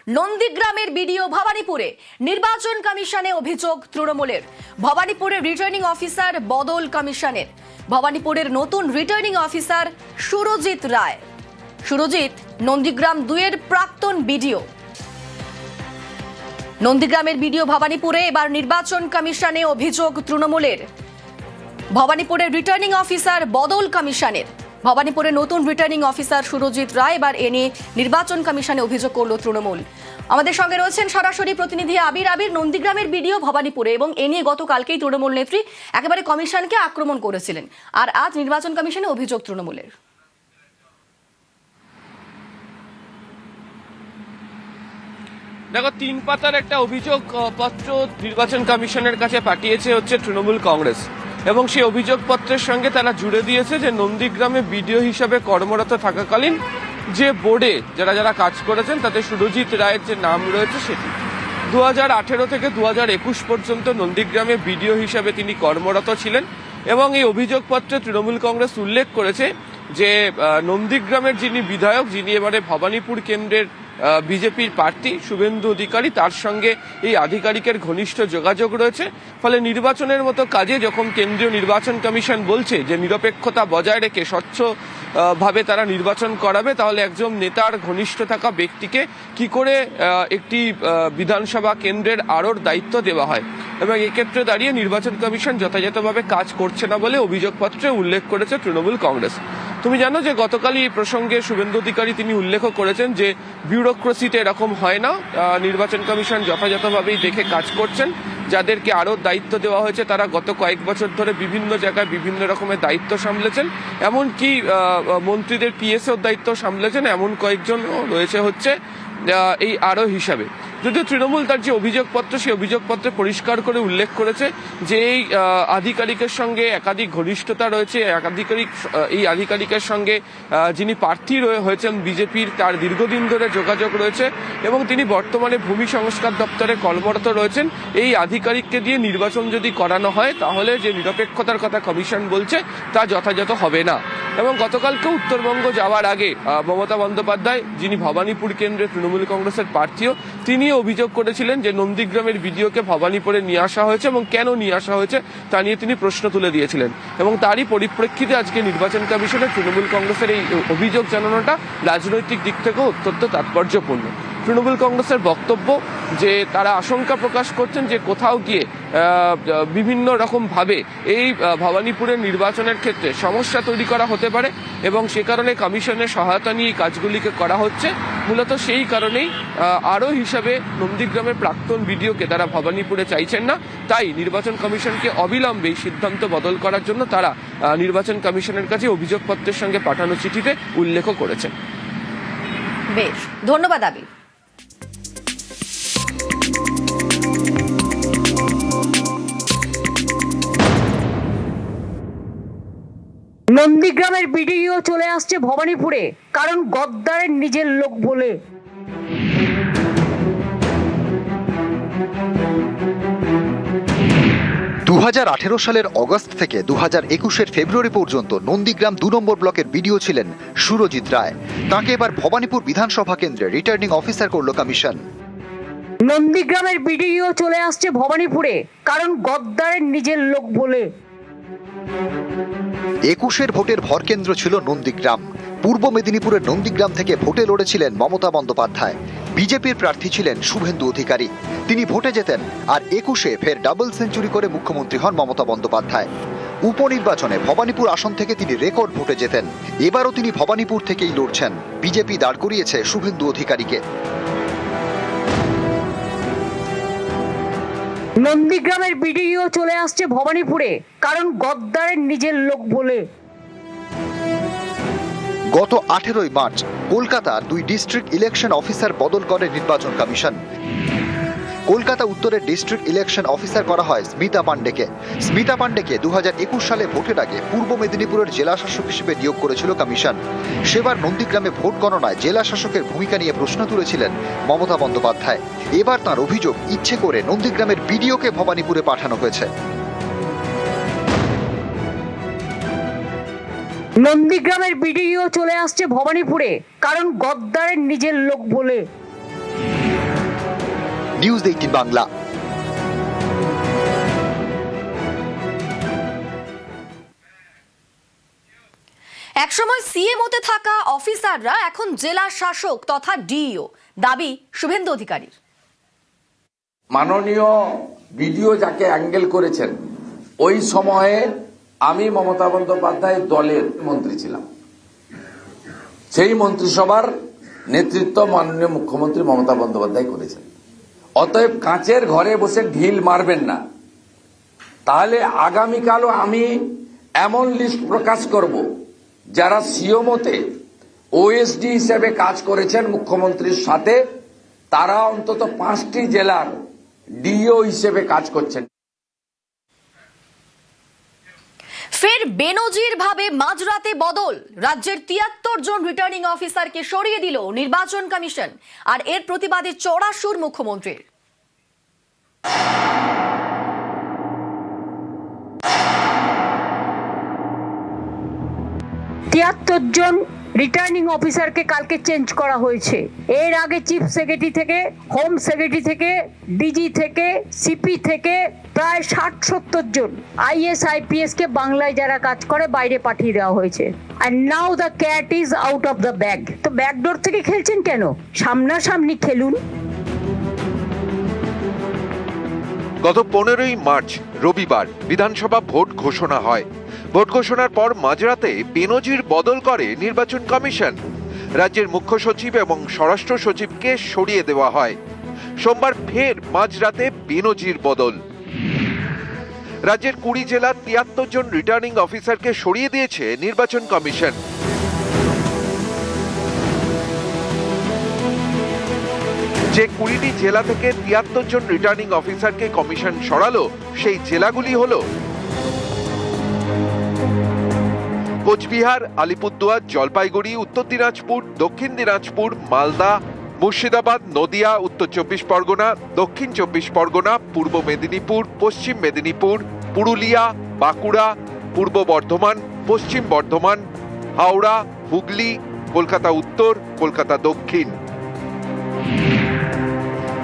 নন্দীগ্রামের বিডিও ভবানীপুরে নির্বাচন কমিশনে অভিযোগ তৃণমূলের। ভবানীপুরের রিটার্নিং অফিসার বদল কমিশনের। ভবানীপুরের নতুন রিটার্নিং অফিসার সুরজিৎ রায়। সুরজিৎ নন্দীগ্রাম 2-এর প্রাক্তন বিডিও। নন্দীগ্রামের বিডিও ভবানীপুরে এবার নির্বাচন কমিশনে অভিযোগ তৃণমূলের। ভবানীপুরের রিটার্নিং অফিসার বদল কমিশনের। ভবানীপুরের নতুন রিটার্নিং অফিসার সুরজিৎ রায় এবার এ নিয়ে নির্বাচন কমিশনে অভিযোগ করল তৃণমূল। আমাদের সঙ্গে রয়েছেন সরাসরি প্রতিনিধি আবির। নন্দীগ্রামের বিডিও ভবানীপুরে এবং এ নিয়ে গতকালকেই তৃণমূল নেত্রী একেবারে কমিশনকে আক্রমণ করেছিলেন, আর আজ নির্বাচন কমিশনে অভিযোগ তৃণমূলের। দেখো, 3 পাতার একটা অভিযোগ পত্র নির্বাচন কমিশনের কাছে পাঠিয়েছে হচ্ছে তৃণমূল কংগ্রেস, এবং সেই অভিযোগপত্রের সঙ্গে তারা জুড়ে দিয়েছে যে নন্দীগ্রামে বিডিও হিসাবে কর্মরত থাকাকালীন যে বোর্ডে যারা কাজ করেছেন তাতে সুরজিৎ রায়ের যে নাম রয়েছে সেটি 2018 থেকে 2021 পর্যন্ত নন্দীগ্রামে বিডিও হিসাবে তিনি কর্মরত ছিলেন। এবং এই অভিযোগপত্রে তৃণমূল কংগ্রেস উল্লেখ করেছে যে নন্দীগ্রামের যিনি বিধায়ক, যিনি এবারে ভবানীপুর কেন্দ্রের বিজেপির প্রার্থী শুভেন্দু অধিকারী, তার সঙ্গে এই আধিকারিকের ঘনিষ্ঠ যোগাযোগ রয়েছে। ফলে নির্বাচনের মতো কাজে যখন কেন্দ্রীয় নির্বাচন কমিশন বলছে যে নিরপেক্ষতা বজায় রেখে স্বচ্ছ ভাবে তারা নির্বাচন করাবে, তাহলে একজন নেতার ঘনিষ্ঠ থাকা ব্যক্তিকে কি করে একটি বিধানসভা কেন্দ্রের আরোর দায়িত্ব দেওয়া হয়, এবং এক্ষেত্রে দাঁড়িয়ে নির্বাচন কমিশন যথাযথভাবে কাজ করছে না বলে অভিযোগপত্রে উল্লেখ করেছে তৃণমূল কংগ্রেস। তুমি জানো যে গতকালই এই প্রসঙ্গে শুভেন্দু অধিকারী তিনি উল্লেখ করেছেন যে বিউরোক্রেসিতে এরকম হয় না, নির্বাচন কমিশন যথাযথভাবেই দেখে কাজ করছেন। যাদেরকে আরও দায়িত্ব দেওয়া হয়েছে তারা গত কয়েক বছর ধরে বিভিন্ন জায়গায় বিভিন্ন রকমের দায়িত্ব সামলেছেন, এমনকি মন্ত্রীদের পিএসওর দায়িত্ব সামলেছেন, এমন কয়েকজন রয়েছে হচ্ছে এই আরও হিসাবে। যদিও তৃণমূল তার যে অভিযোগপত্র সেই অভিযোগপত্রে পরিষ্কার করে উল্লেখ করেছে যে এই আধিকারিকের সঙ্গে একাধিক ঘনিষ্ঠতা রয়েছে, এই আধিকারিকের সঙ্গে যিনি প্রার্থী হয়েছেন বিজেপির, তার দীর্ঘদিন ধরে যোগাযোগ রয়েছে, এবং তিনি বর্তমানে ভূমি সংস্কার দপ্তরে কর্মরত রয়েছেন। এই আধিকারিককে দিয়ে নির্বাচন যদি করানো হয় তাহলে যে নিরপেক্ষতার কথা কমিশন বলছে তা যথাযথ হবে না। এবং গতকালকে উত্তরবঙ্গ যাওয়ার আগে মমতা বন্দ্যোপাধ্যায়, যিনি ভবানীপুর কেন্দ্রে তৃণমূল কংগ্রেসের প্রার্থীও, তিনি অভিযোগ করেছিলেন যে নন্দীগ্রামের বিডিওকে ভবানীপুরে নিয়ে আসা হয়েছে এবং কেন নিয়ে আসা হয়েছে তা নিয়ে তিনি প্রশ্ন তুলে দিয়েছিলেন। এবং তারই পরিপ্রেক্ষিতে আজকে নির্বাচন কমিশনে তৃণমূল কংগ্রেসের এই অভিযোগ জানানোটা রাজনৈতিক দিক থেকেও অত্যন্ত তাৎপর্যপূর্ণ। তৃণমূল কংগ্রেসের বক্তব্য যে তারা আশঙ্কা প্রকাশ করছেন যে কোথাও গিয়ে বিভিন্ন রকমভাবে এই ভবানীপুরের নির্বাচনের ক্ষেত্রে সমস্যা তৈরি করা হতে পারে, এবং সে কারণে কমিশনের সহায়তা নিয়ে এই কাজগুলিকে করা হচ্ছে। মূলত সেই কারণেই আরও হিসাবে নন্দীগ্রামের প্রাক্তন বিডিওকে তারা ভবানীপুরে চাইছেন না, তাই নির্বাচন কমিশনকে অবিলম্বে এই সিদ্ধান্ত বদল করার জন্য তারা নির্বাচন কমিশনের কাছে অভিযোগপত্রের সঙ্গে পাঠানো চিঠিতে উল্লেখ করেছেন। বেশ, ধন্যবাদ আবির। নন্দীগ্রামের বিডিও চলে আসছে ভবানীপুরে, কারণ গদ্দারের নিজের লোক বলে। 2018 সালের অগস্ট থেকে 2021 ফেব্রুয়ারি পর্যন্ত নন্দীগ্রাম 2 নম্বর ব্লকের বিডিও ছিলেন সুরজিৎ রায়। তাকে এবার ভবানীপুর বিধানসভা কেন্দ্রে রিটার্নিং অফিসার করল কমিশন। নন্দীগ্রামের বিডিও চলে আসছে ভবানীপুরে, কারণ গদ্দারের নিজের লোক বলে। 21 ভোটের ভরকেন্দ্র ছিল নন্দীগ্রাম। পূর্ব মেদিনীপুরের নন্দীগ্রাম থেকে ভোটে লড়েছিলেন মমতা বন্দ্যোপাধ্যায়। বিজেপির প্রার্থী ছিলেন শুভেন্দু অধিকারী। তিনি ভোটে যেতেন, আর 21-এ ফের ডাবল সেঞ্চুরি করে মুখ্যমন্ত্রী হন মমতা বন্দ্যোপাধ্যায়। উপনির্বাচনে ভবানীপুর আসন থেকে তিনি রেকর্ড ভোটে যেতেন। এবারও তিনি ভবানীপুর থেকেই লড়ছেন। বিজেপি দাঁড় করিয়েছে শুভেন্দু অধিকারীকে। নন্দীগ্রামের বিডিও চলে আসছে ভবানীপুরে, কারণ গদ্দারের নিজের লোক বলে। গত 18 মার্চ কলকাতার 2 ডিস্ট্রিক্ট ইলেকশন অফিসার বদল করে নির্বাচন কমিশন। কলকাতা উত্তরের ডিস্ট্রিক্ট ইলেকশন অফিসার করা হয় স্মিতা পান্ডেকে। স্মিতা পান্ডেকে 2021 সালে ভোটের আগে পূর্ব মেদিনীপুরের জেলা শাসক হিসেবে নিয়োগ করেছিল কমিশন। সেবার নন্দীগ্রামে ভোট গণনায় জেলা শাসকের ভূমিকা নিয়ে প্রশ্ন তুলেছিলেন মমতা বন্দ্যোপাধ্যায়। এবার তাঁর অভিযোগ, ইচ্ছে করে নন্দীগ্রামের বিডিওকে ভবানীপুরে পাঠানো হয়েছে। নন্দীগ্রামের বিডিও চলে আসছে ভবানীপুরে, কারণ গদ্দারের নিজের লোক বলে। নিউজ 18 বাংলা। একসময় সিএম হতে থাকা অফিসাররা এখন জেলা শাসক তথা ডিইও, দাবি শুভেন্দু অধিকারীর। মাননীয় বিডিও যাকে অ্যাঙ্গেল করেছেন, ওই সময়ে আমি মমতা বন্দ্যোপাধ্যায় দলের মন্ত্রী ছিলাম। সেই মন্ত্রিসভার নেতৃত্ব মাননীয় মুখ্যমন্ত্রী মমতা বন্দ্যোপাধ্যায় করেছেন। অতএব কাঁচের ঘরে বসে ঢিল মারবেন না। তাহলে আগামীকালও আমি এমন লিস্ট প্রকাশ করব যারা সিওমোতে ওএসডি হিসেবে কাজ করেছেন মুখ্যমন্ত্রীর সাথে, তারা অন্তত 5টি জেলার ডিও হিসেবে কাজ করছেন। ফের বেনজির ভাবে মাঝরাতে বদল, রাজ্যের 73 জন রিটার্নিং অফিসারকে সরিয়ে দিল নির্বাচন কমিশন, আর এর প্রতিবাদে চড়া সুর মুখ্যমন্ত্রীর। 73 জন রিটার্নিং অফিসারকে কালকে চেঞ্জ করা হয়েছে। এর আগে চিফ সেক্রেটারি থেকে, হোম সেক্রেটারি থেকে, ডিজি থেকে, সিপি থেকে প্রায় 60-70 জন আইএস আইপিএস কে বাংলায় যারা কাজ করে বাইরে পাঠিয়ে দেওয়া হয়েছে। And now the cat is out of the bag. তো ব্যাকডোর থেকে খেলছেন কেন? সামনাসামনি খেলুন। গত 15ই মার্চ রবিবার বিধানসভা ভোট ঘোষণা হয়। ভোট ঘোষণার পর মাঝরাতে বেনজির বদল করে নির্বাচন কমিশন। রাজ্যের মুখ্য সচিব এবং স্বরাষ্ট্র সচিবকে সরিয়ে দেওয়া হয়। সোমবার ফের মাঝরাতে বেনজির বদল। রাজ্যের 20 জেলার 73 জন রিটার্নিং অফিসারকে সরিয়ে দিয়েছে নির্বাচন কমিশন। যে 20টি জেলা থেকে 73 জন রিটার্নিং অফিসারকে কমিশন সরালো, সেই জেলাগুলি হলো কোচবিহার, আলিপুরদুয়ার, জলপাইগুড়ি, উত্তর দিনাজপুর, দক্ষিণ দিনাজপুর, মালদা, মুর্শিদাবাদ, নদিয়া, উত্তর 24 পরগনা, দক্ষিণ 24 পরগনা, পূর্ব মেদিনীপুর, পশ্চিম মেদিনীপুর, পুরুলিয়া, বাঁকুড়া, পূর্ব বর্ধমান, পশ্চিম বর্ধমান, হাওড়া, হুগলি, কলকাতা উত্তর, কলকাতা দক্ষিণ।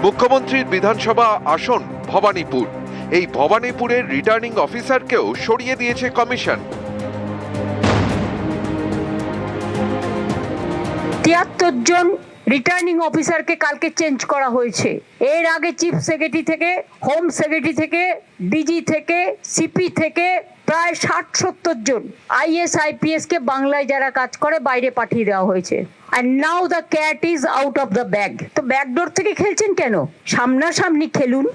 মুখ্যমন্ত্রীর বিধানসভা আসন ভবানীপুর। এই ভবানীপুরের রিটার্নিং অফিসারকেও সরিয়ে দিয়েছে কমিশন। 73 জন রিটার্নিং অফিসারকে কালকে চেঞ্জ করা হয়েছে। এর আগে চিফ সেক্রেটারি থেকে, হোম সেক্রেটারি থেকে, ডিজি থেকে, সিপি থেকে প্রায় 60-70 জন আইএস আইপিএস কে বাংলায় যারা কাজ করে বাইরে পাঠিয়ে দেওয়া হয়েছে। আর now the cat is out of the bag. তো ব্যাকডোর থেকে খেলছেন কেন? সামনাসামনি খেলুন।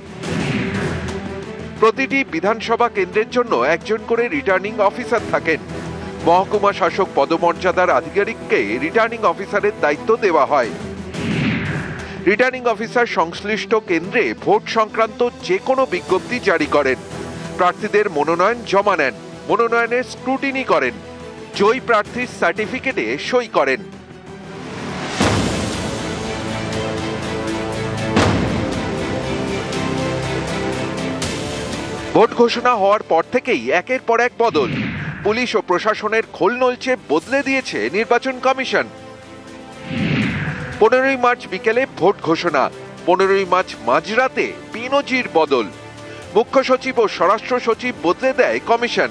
প্রতিটি বিধানসভা কেন্দ্রের জন্য একজন করে রিটার্নিং অফিসার থাকেন। মহকুমা শাসক পদমর্যাদার আধিকারিককে রিটার্নিং অফিসারের দায়িত্ব দেওয়া হয়। রিটার্নিং অফিসার সংশ্লিষ্ট কেন্দ্রে ভোট সংক্রান্ত যে কোনো বিজ্ঞপ্তি জারি করেন, প্রার্থীদের মনোনয়ন জমা নেন, মনোনয়নের স্ক্রুটিনি করেন, জয়ী প্রার্থীর সার্টিফিকেটে সই করেন। ভোট ঘোষণা হওয়ার পর থেকেই একের পর এক বদল। পুলিশ ও প্রশাসনের খোল নলচে বদলে দিয়েছে নির্বাচন কমিশন। 15ই মার্চ বিকেলে ভোট ঘোষণা, 15ই মার্চ মাঝরাতে বেনজির বদল। মুখ্য সচিব ও স্বরাষ্ট্র সচিব বদলে দেয় কমিশন।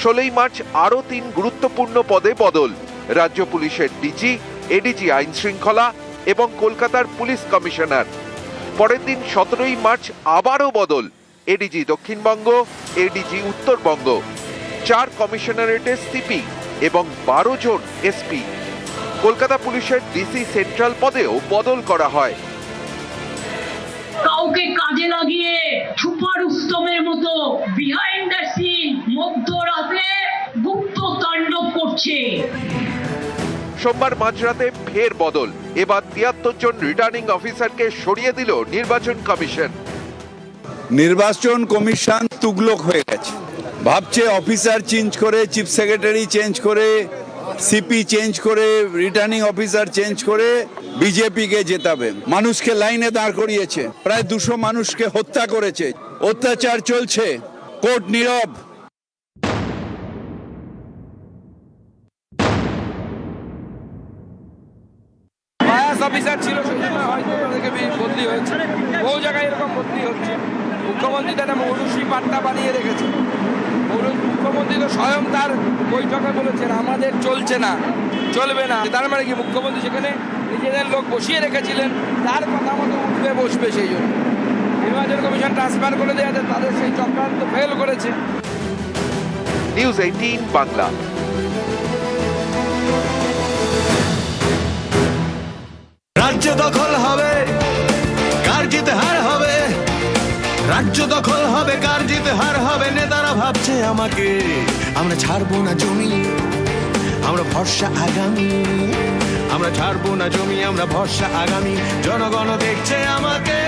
16ই মার্চ আরও 3 গুরুত্বপূর্ণ পদে বদল, রাজ্য পুলিশের ডিজি, এডিজি আইন শৃঙ্খলা এবং কলকাতার পুলিশ কমিশনার। পরের দিন 17ই মার্চ আবারও বদল, এডিজি দক্ষিণবঙ্গ, এডিজি উত্তরবঙ্গ, 4 কমিশনারেটের সিপি এবং 12 জন এসপি। কলকাতা পুলিশের ডিসি সেন্ট্রাল পদেও বদল করা হয়। কাউকে কাজে লাগিয়ে সুপার উত্তমের মতো বিহাইন্ড দ্য সিন মধ্যরাতে গুপ্ত তাণ্ডব করছে। সোমবার মাঝরাতে ফের বদল, এবার 73 জন রিটার্নিং অফিসারকে সরিয়ে দিল নির্বাচন কমিশন। নির্বাচন কমিশন তুগলক হয়ে গেছে। ভাবছে অফিসার চেঞ্জ করে, চিফ সেক্রেটারি চেঞ্জ করে, সিপি চেঞ্জ করে, রিটার্নিং অফিসার চেঞ্জ করে বিজেপিকে জেতাবে। মানুষকে লাইনে দাঁড় করিয়েছে, প্রায় 200 মানুষকে হত্যা করেছে, অত্যাচার চলছে, কোর্ট নীরব। অফিসার ছিল, হয়তো বদলি হয়েছে, বহু জায়গায় এরকম ভর্তি হচ্ছে। মুখ্যমন্ত্রী তো একটা মৌরুষি পাট্টা বানিয়ে রেখেছে। মুখ্যমন্ত্রী তো স্বয়ং তার বৈঠকে বলেছেন আমাদের চলছে না, চলবে না। তার মানে কি মুখ্যমন্ত্রী সেখানে নিজেদের লোক বসিয়ে রেখেছিলেন, তার কথা মতো উঠবে বসবে, সেই জন্য নির্বাচন কমিশন ট্রান্সফার করে দেওয়া যায়, তাদের সেই চক্রান্ত ফেল করেছে। নিউজ 18 বাংলা। রাজ্য দখল হবে, কার জিতে হার হবে, রাজ্য দখল হবে, কার জিতে হার হবে। নেতারা ভাবছে আমাকে, আমরা ছাড়বো না জমি, আমরা ভরসা আগামী, আমরা ছাড়বো না জমি, আমরা ভরসা আগামী। জনগণ দেখছে আমাকে।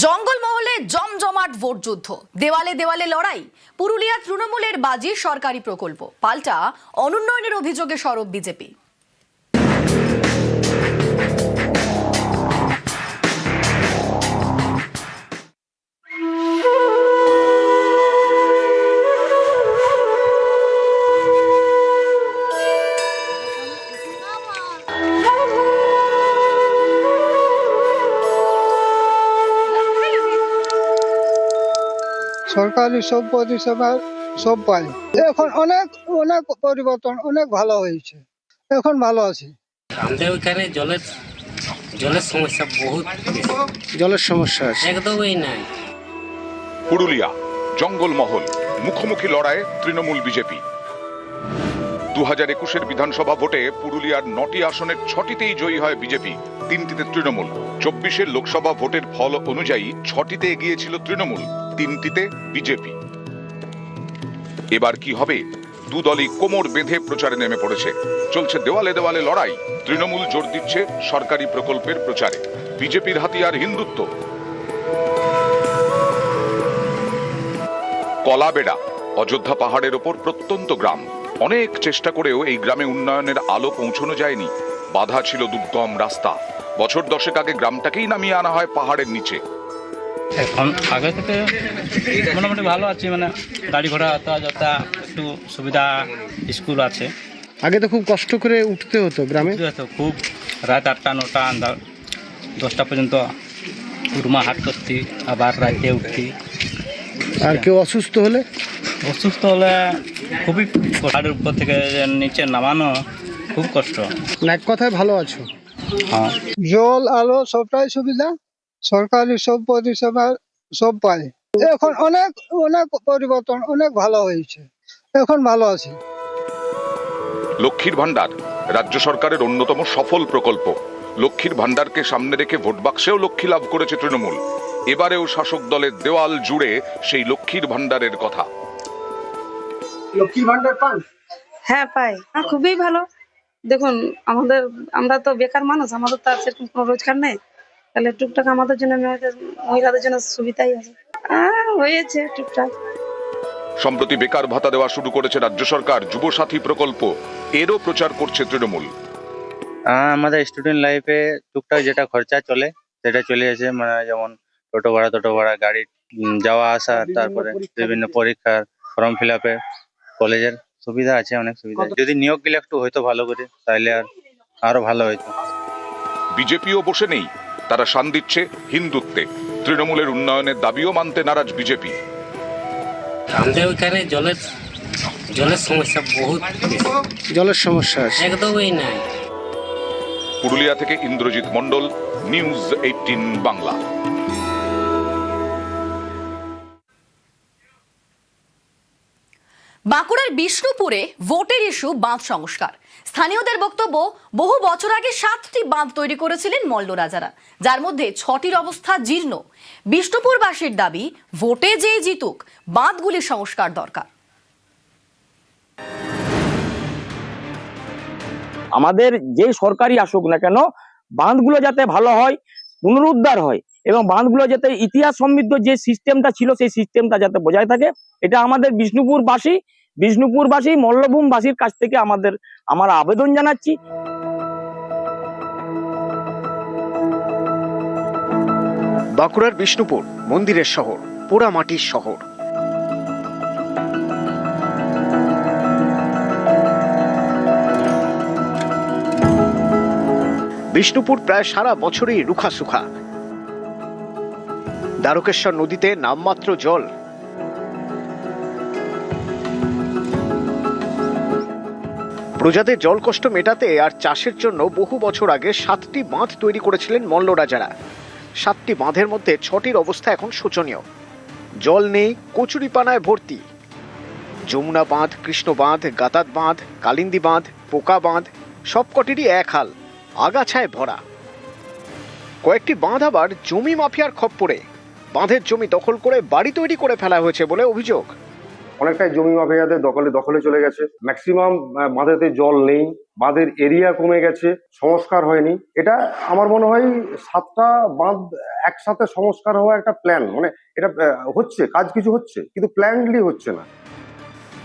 জঙ্গলমহলে জমজমাট ভোট যুদ্ধ, দেওয়ালে দেওয়ালে লড়াই। পুরুলিয়া তৃণমূলের বাজি সরকারি প্রকল্প, পাল্টা অনুন্নয়নের অভিযোগে সরব বিজেপি। সরকারি সব পরিষেবা সব পাই। এখন অনেক অনেক পরিবর্তন, অনেক ভালো হয়েছে, এখন ভালো আছি। আমাদের ওইখানে জলের সমস্যা বহুত, জলের সমস্যা আছে একদমই নাই। পুরুলিয়া জঙ্গলমহল, মুখোমুখি লড়াই তৃণমূল বিজেপি। 2021 বিধানসভা ভোটে পুরুলিয়ার 9টি আসনের 6টিতেই জয়ী হয় বিজেপি, 3টিতে তৃণমূল। 24 লোকসভা ভোটের ফল অনুযায়ী 6টিতে এগিয়েছিল তৃণমূল, 3টিতে বিজেপি। এবার কি হবে? দুদলই কোমর বেঁধে প্রচারে নেমে পড়েছে। চলছে দেওয়ালে দেওয়ালে লড়াই। তৃণমূল জোর দিচ্ছে সরকারি প্রকল্পের প্রচারে, বিজেপির হাতিয়ার হিন্দুত্ব। কলাবেড়া অযোধ্যা পাহাড়ের ওপর প্রত্যন্ত গ্রাম। অনেক চেষ্টা করেও এই গ্রামে উন্নয়নের আলো পৌঁছানো যায়নি। বাধা ছিল দুর্গম রাস্তা। বছর 10 আগে গ্রামটাকেই নামিয়ে আনা হয় পাহাড়ের নিচে। এখন আগে থেকে মোটামুটি ভালো আছে, মানে গাড়ি ঘোড়া যাতা একটু সুবিধা, স্কুল আছে। আগে তো খুব কষ্ট করে উঠতে হতো গ্রামে, খুব রাত 8টা 9টা 10টা পর্যন্ত রুমা হাট করতি, আবার রাতে উঠতি। আর কেউ অসুস্থ হলে খুবই পাহাড়ের উপর থেকে নিচে নামানো খুব কষ্ট। এক কথায় ভালো আছো? হ্যাঁ, জল আলো সবটাই সুবিধা, সরকারি সব পরিষেবা সব পাই। এখন অনেক অনেক পরিবর্তন, অনেক ভালো হয়েছে, এখন ভালো আছি। লক্ষ্মীর ভান্ডার রাজ্য সরকারের অন্যতম সফল প্রকল্প। লক্ষ্মীর ভান্ডারকে সামনে রেখে ভোট বাক্সেও লক্ষ্মী লাভ করেছে তৃণমূল। এবারেও শাসক দলের দেওয়াল জুড়ে সেই লক্ষ্মীর ভান্ডারের কথা। লক্ষ্মীর ভান্ডার পান? হ্যাঁ পাই, খুবই ভালো। দেখুন আমরা তো বেকার মানুষ, আমাদের তো সেরকম কোনো রোজগার নেই, তাহলে টুকটাক আমাদের জন্য, মহিলাদের জন্য সুবিধাই আছে, হয়েছে টুকটাক। সম্প্রতি বেকার ভাতা দেওয়া শুরু করেছে রাজ্য সরকার, যুবসাথী প্রকল্প, এরও প্রচার করছে তৃণমূল। আমাদের স্টুডেন্ট লাইফে টুকটাক যেটা খরচা চলে সেটা চলে এসে, মানে যেমন টোটো ভাড়া, গাড়ি যাওয়া আসা, তারপরে বিভিন্ন পরীক্ষার ফর্ম ফিল আপে, কলেজের সুবিধা আছে, অনেক সুবিধা। যদি নিয়োগ গেলে একটু হয়তো ভালো করে, তাইলে আরো ভালো হইতো। বিজেপিও বসে নেই, তারা শান দিচ্ছে হিন্দুত্বে। তৃণমূলের উন্নয়নের দাবিও মানতে নারাজ বিজেপি। আমাদের ওইখানে জলের সমস্যা বহুত, জলের সমস্যা আছে একদমই নাই। পুরুলিয়া থেকে ইন্দ্রজিৎ মণ্ডল, নিউজ 18 বাংলা। বাঁকুড়ার বিষ্ণুপুরে ভোটের ইস্যু বাঁধ সংস্কার। স্থানীয়দের বক্তব্য, বহু বছর আগে 7টি বাঁধ তৈরি করেছিলেন মল্ল রাজারা, যার মধ্যে 6টির অবস্থা জীর্ণ। বিষ্ণুপুরবাসীর দাবি, ভোটে যেই জিতুক, বাঁধগুলি সংস্কার দরকার। আমাদের যে সরকারি আসুক না কেন, বাঁধগুলো যাতে ভালো হয়, পুনরুদ্ধার হয়, এবং বাঁধগুলো যাতে ইতিহাস সমৃদ্ধ যে সিস্টেমটা ছিল সেই সিস্টেমটা যাতে বজায় থাকে, এটা আমাদের বিষ্ণুপুরবাসী মল্লভূমবাসীর কাছ থেকে আমার আবেদন জানাচ্ছি। বাঁকুড়ার বিষ্ণুপুর মন্দিরের শহর, পোড়ামাটির শহর। বিষ্ণুপুর প্রায় সারা বছরই রুখাসুখা। দ্বারকেশ্বর নদীতে নামমাত্র জল। প্রজাদের জল কষ্ট মেটাতে আর চাষের জন্য বহু বছর আগে 7টি বাঁধ তৈরি করেছিলেন মল্ল রাজারা। 7টি বাঁধের মধ্যে 6টির অবস্থা এখন শোচনীয়। জল নেই, কচুরিপানায় ভর্তি। যমুনা বাঁধ, কৃষ্ণ বাঁধ, গাতাত বাঁধ, কালিন্দী বাঁধ, পোকা বাঁধ সবকটিরই এক হাল, আগাছায় ভরা। কয়েকটি বাঁধ আবার জমি মাফিয়ার খপ্পরে। বাঁধের জমি দখল করে বাড়ি তৈরি করে ফেলা হয়েছে বলে অভিযোগ। অনেকটাই জমি মাফিয়াদের দখলে চলে গেছে। ম্যাক্সিমাম বাঁধেতে জল নেই, বাঁধের এরিয়া কমে গেছে, সংস্কার হয়নি। এটা আমার মনে হয় 7টা বাঁধ একসাথে সংস্কার হওয়া একটা প্ল্যান, মানে এটা হচ্ছে, কাজ কিছু হচ্ছে কিন্তু প্ল্যানলি হচ্ছে না।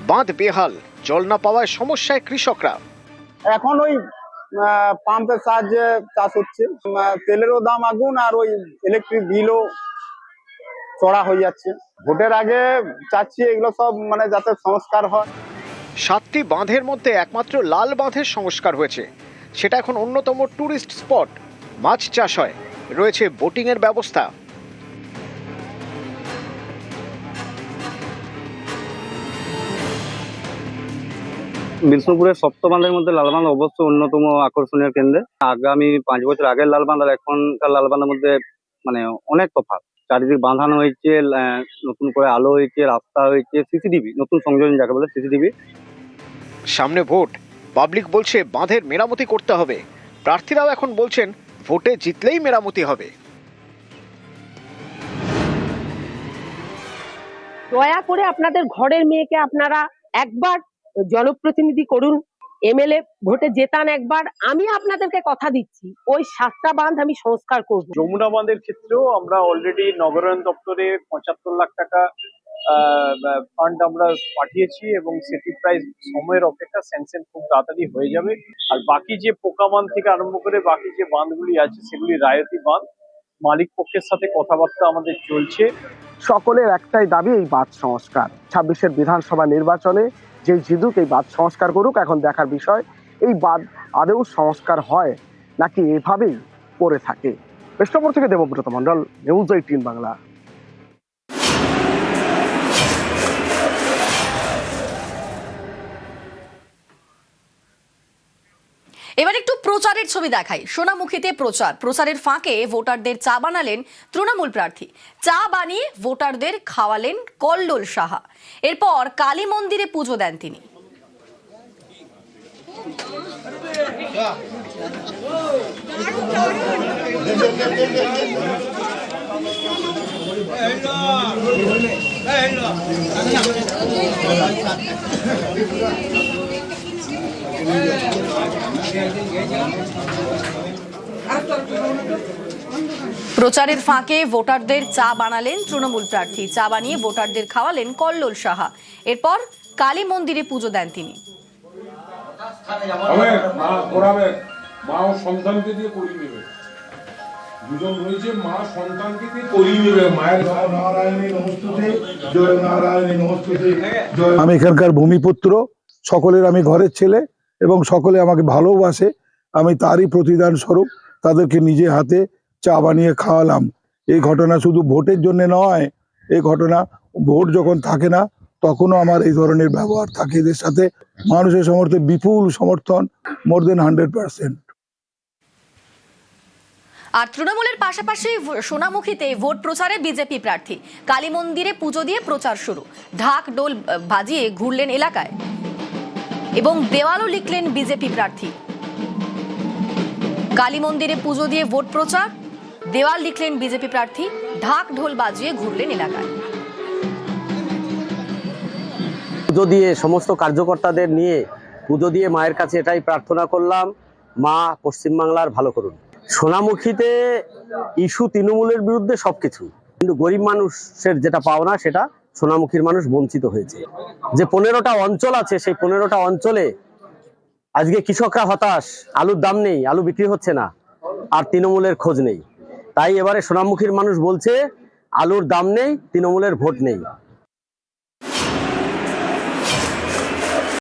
বাঁধ বেহাল, জল না পাওয়ায় সমস্যায় কৃষকরা। এখন ওই পাম্পের সাহায্যে চাষ হচ্ছে। তেলেরও দাম আগুন, আর ওই ইলেকট্রিক বিলও চড়া হয়ে যাচ্ছে। ভোটের আগে চাচ্ছি এগুলো সব মানে যাতে সংস্কার হয়। 7টি বাঁধের মধ্যে একমাত্র লাল বাঁধের সংস্কার হয়েছে। সেটা এখন অন্যতম টুরিস্ট স্পট। মাছ চাষ হয়, রয়েছে বোটিং এর ব্যবস্থা। বিষ্ণুপুরের সপ্তবাঁধের মধ্যে লালবাঁধ অবশ্য অন্যতম আকর্ষণীয় কেন্দ্রে। আগামী 5 বছর আগের লালবাঁধ আর এখনকার লালবাঁধের মধ্যে মানে অনেক তফাৎ। চারিদিক বাঁধানো হয়েছে, নতুন করে আলো হয়েছে, রাস্তা হয়েছে, সিসিটিভি, নতুন সংযোজন যাকে বলে সিসিটিভি। সামনে ভোট, পাবলিক বলছে বাঁধের মেরামতি করতে হবে। প্রার্থীরাও এখন বলছেন ভোটে জিতলেই মেরামতি হবে। দয়া করে আপনাদের ঘরের মেয়েকে আপনারা একবার জনপ্রতিনিধি করুন, এমএলএ ভোটে জেতান একবার। আমি আপনাদেরকে কথা দিচ্ছি ওই 7টা বাঁধ আমি সংস্কার করব। যমুনা বাঁধের ক্ষেত্রেও আমরা অলরেডি নগরায়ণ দপ্তরে 75 লাখ টাকা ফান্ড আমরা পাঠিয়েছি এবং সেটি প্রায় সময়ের অপেক্ষা, স্যাংশন খুব তাড়াতাড়ি হয়ে যাবে। আর বাকি যে পোকা বাঁধ থেকে আরম্ভ করে বাকি যে বাঁধগুলি আছে সেগুলি রায়তি বাঁধ। মালিক পক্ষের সাথে কথাবার্তা আমাদের চলছে। সকলের একটাই দাবি, এই বাঁধ সংস্কার। 26-এর বিধানসভা নির্বাচনে যে জিতুক এই বাঁধ সংস্কার করুক। এখন দেখার বিষয় এই বাঁধ আদৌ সংস্কার হয় নাকি এভাবেই পড়ে থাকে। বিষ্ণুপুর থেকে দেবব্রত মণ্ডল, নিউজ 18 বাংলা। এবার একটু প্রচারের ছবি দেখাই। সোনামুখীতে প্রচারের ফাঁকে ভোটারদের চা বানালেন তৃণমূল প্রার্থী। চা বানিয়ে ভোটারদের খাওয়ালেন কল্লোল সাহা। এরপর কালী মন্দিরে পুজো দেন তিনি। প্রচারের ফাঁকে ভোটারদের চা বানালেন তৃণমূল প্রার্থী। চা বানিয়ে ভোটারদের খাওয়ালেন কল্লোল সাহা। এরপর কালী মন্দিরে পুজো দেন তিনি। মা ও সন্তানকে দিয়ে করিয়ে নেবে, দুজন রয়েছে, মা সন্তানকে দিয়ে করিয়ে নেবে। মায়ের নারায়ণী নমস্তুতে, জয় নারায়ণী নমস্তুতে। আমি এখানকার ভূমিপুত্র, সকলের আমি ঘরের ছেলে এবং সকলে আমাকে ভালোবাসে। আমি তারই প্রতিদান স্বরূপ তাদেরকে নিজে হাতে চা বানিয়ে খাওয়ালাম। এই ঘটনা শুধু ভোটের জন্য নয়, এই ঘটনা ভোট যখন থাকে না তখনও আমার এই ধরনের ব্যবহার থাকে এদের সাথে। মানুষের সমর্থনে বিপুল সমর্থন, মোর দেন 100%। আর তৃণমূলের পাশাপাশি সোনামুখীতে ভোট প্রচারে বিজেপি প্রার্থী। কালী মন্দিরে পুজো দিয়ে প্রচার শুরু। ঢাক ঢোল বাজিয়ে ঘুরলেন এলাকায় এবং দেওয়ালও লিখলেন বিজেপি প্রার্থী। কালী মন্দিরে পুজো দিয়ে ভোট প্রচার, দেওয়াল লিখলেন বিজেপি প্রার্থী, ঢাক ঢোল বাজিয়ে ঘুরলেন এলাকায়। পুজো দিয়ে সমস্ত কার্যকর্তাদের নিয়ে পুজো দিয়ে মায়ের কাছে এটাই প্রার্থনা করলাম, মা পশ্চিমবাংলার ভালো করুন। সোনামুখীতে ইস্যু তৃণমূলের বিরুদ্ধে সবকিছু, কিন্তু গরিব মানুষের যেটা পাওনা সেটা সোনামুখীর মানুষ বঞ্চিত হয়েছে। যে 15টা অঞ্চল আছে সেই 15টা অঞ্চলে আজকে কৃষকরা হতাশ, আলুর দাম নেই, আলু বিক্রি হচ্ছে না, আর তৃণমূলের খোঁজ নেই। তাই এবারে সোনামুখীর মানুষ বলছে আলুর দাম নেই, তৃণমূলের ভোট নেই।